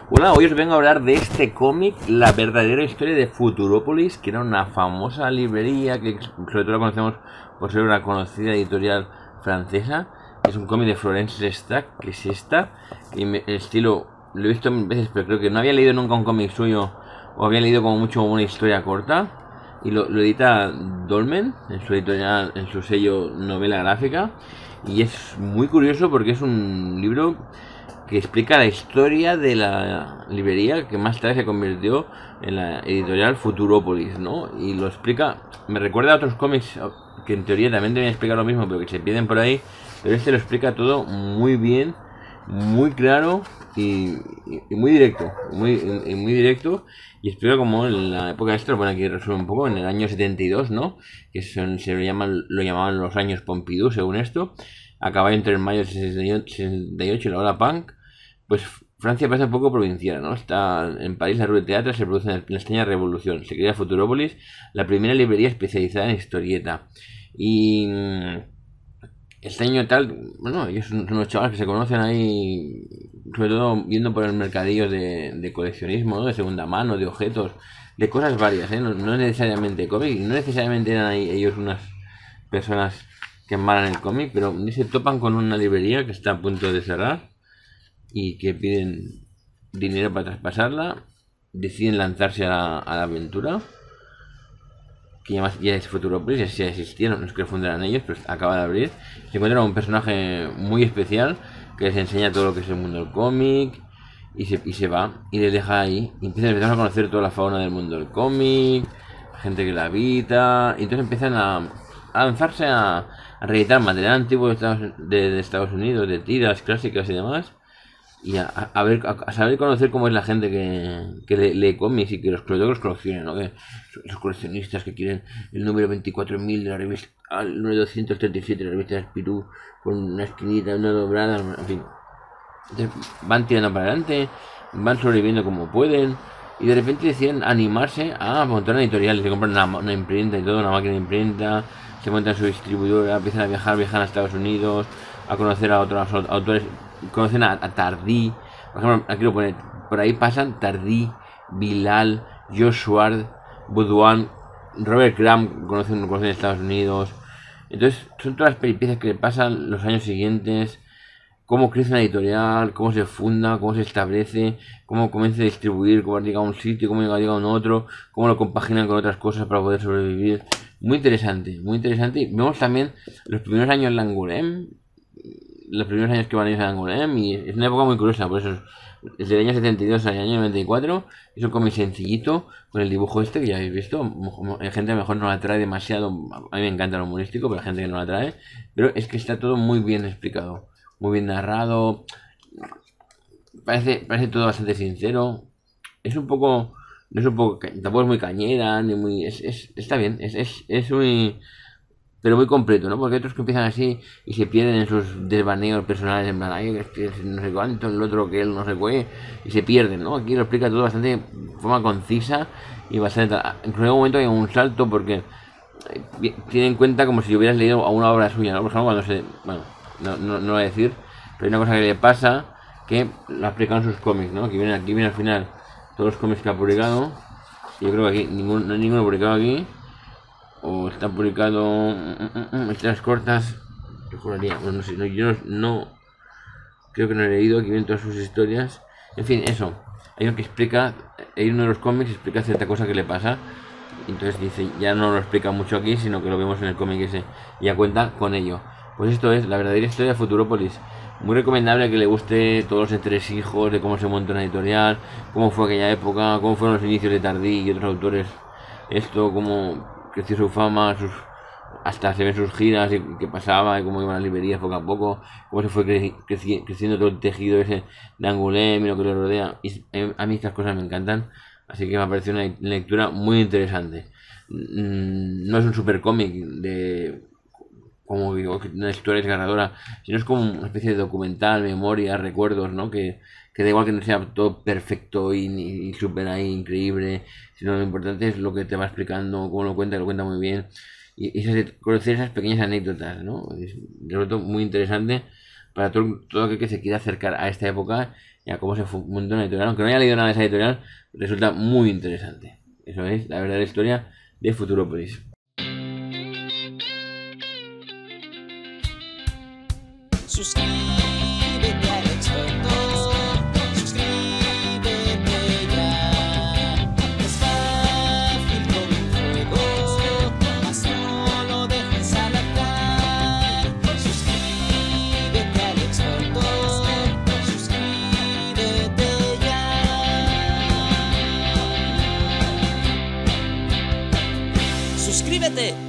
Hola, hoy os vengo a hablar de este cómic, La verdadera historia de Futurópolis, que era una famosa librería que sobre todo la conocemos por ser una conocida editorial francesa. Es un cómic de Florence Stack, que es esta, y el estilo lo he visto mil veces, pero creo que no había leído nunca un cómic suyo, o había leído como mucho una historia corta, y lo edita Dolmen en su editorial, en su sello Novela Gráfica, y es muy curioso porque es un libro que explica la historia de la librería que más tarde se convirtió en la editorial Futurópolis, ¿no? Y lo explica, me recuerda a otros cómics que en teoría también deben explicar lo mismo, pero que se pierden por ahí, pero este lo explica todo muy bien, muy claro y muy directo, muy directo, y explica como en la época esta, bueno, aquí resume un poco, en el año 72, ¿no? Que lo llamaban los años Pompidou, según esto, acaba entre el mayo del 68 y la hora punk. Pues Francia parece un poco provinciana, ¿no? Está en París, la Rue de Teatro, se produce la extraña revolución. Se crea Futurópolis, la primera librería especializada en historieta. Y este año tal, bueno, ellos son unos chavales que se conocen ahí, sobre todo viendo por el mercadillo de coleccionismo, ¿no? De segunda mano, de objetos, de cosas varias, ¿eh? No necesariamente cómic, no necesariamente eran ahí ellos unas personas que amaran el cómic, pero se topan con una librería que está a punto de cerrar y que piden dinero para traspasarla, deciden lanzarse a la aventura, que ya es Futurópolis, ya existieron, no es que lo fundaran ellos, pero acaba de abrir. Se encuentra un personaje muy especial que les enseña todo lo que es el mundo del cómic y se va y les deja ahí. Y empiezan a conocer toda la fauna del mundo del cómic, gente que la habita, y entonces empiezan a lanzarse a reeditar material antiguo de Estados Unidos, de tiras clásicas y demás, y a saber conocer cómo es la gente que lee cómics y que los colecciona, ¿no? Que los coleccionistas que quieren el número 24.000 de la revista, el número 237 de la revista de Spirou, con una esquinita, una dobrada, en fin. Entonces van tirando para adelante, van sobreviviendo como pueden, y de repente deciden animarse a montar una editorial. Se compran una imprenta y todo, una máquina de imprenta, se montan su distribuidora, empiezan a viajan a Estados Unidos, a conocer a otros autores. Conocen a Tardí, por ejemplo, aquí lo pone, por ahí pasan Tardí, Bilal, Joshua, Baudouin, Robert Crumb, conocen en Estados Unidos. Entonces son todas las peripecias que le pasan los años siguientes, cómo crece una editorial, cómo se funda, cómo se establece, cómo comienza a distribuir, cómo llega a un sitio, cómo llega a un otro, cómo lo compaginan con otras cosas para poder sobrevivir. Muy interesante, muy interesante. Y vemos también los primeros años de Angoulême, los primeros años que van a ir a Angoulême, y es una época muy curiosa, por eso desde el año 72 al año 94 es un cómic sencillito con el dibujo este que ya habéis visto. Hay gente a lo mejor no la trae demasiado, a mí me encanta lo humorístico, pero hay gente que no la trae, pero es que está todo muy bien explicado, muy bien narrado, parece todo bastante sincero, es un poco, no es un poco, tampoco es muy cañera, ni muy, está bien, es muy, pero muy completo, ¿no? Porque hay otros que empiezan así y se pierden en sus desvaneos personales, en plan, ay, no sé cuánto, el otro que él no sé qué, y se pierden, ¿no? Aquí lo explica todo bastante de forma concisa y bastante. Incluso en un momento hay un salto porque tiene en cuenta como si hubieras leído a una obra suya, ¿no? Por ejemplo, cuando bueno, no lo voy a decir, pero hay una cosa que le pasa que lo ha explicado en sus cómics, ¿no? Aquí viene al final todos los cómics que ha publicado, y yo creo que aquí no hay ninguno publicado aquí. O está publicado estas cortas, yo juraría, bueno, no sé, yo no creo que no he leído, aquí vienen todas sus historias, en fin, eso, hay uno que explica, hay uno de los cómics que explica cierta cosa que le pasa, y entonces dice, ya no lo explica mucho aquí, sino que lo vemos en el cómic ese, y ya cuenta con ello. Pues esto es la verdadera historia de Futurópolis, muy recomendable que le guste todos los entresijos de cómo se montó una editorial, cómo fue aquella época, cómo fueron los inicios de Tardí y otros autores, esto, cómo creció su fama, hasta se ven sus giras y qué pasaba y cómo iban las librerías poco a poco, cómo se fue creciendo todo el tejido ese de Angoulême y lo que le rodea. Y a mí estas cosas me encantan, así que me ha parecido una lectura muy interesante. No es un super cómic de, como digo, una historia desgarradora, sino es como una especie de documental, memoria, recuerdos, ¿no? Que da igual que no sea todo perfecto y súper ahí increíble, sino lo importante es lo que te va explicando, cómo lo cuenta muy bien. conocer esas pequeñas anécdotas, ¿no? Es de pronto muy interesante para todo aquel que se quiera acercar a esta época y a cómo se fundó una editorial. Aunque no haya leído nada de esa editorial, resulta muy interesante. Eso es la verdadera historia de Futurópolis. Suscríbete al experto, suscríbete ya. Es fácil como un juego, mas no lo dejes al azar. Suscríbete al experto, suscríbete ya. Suscríbete.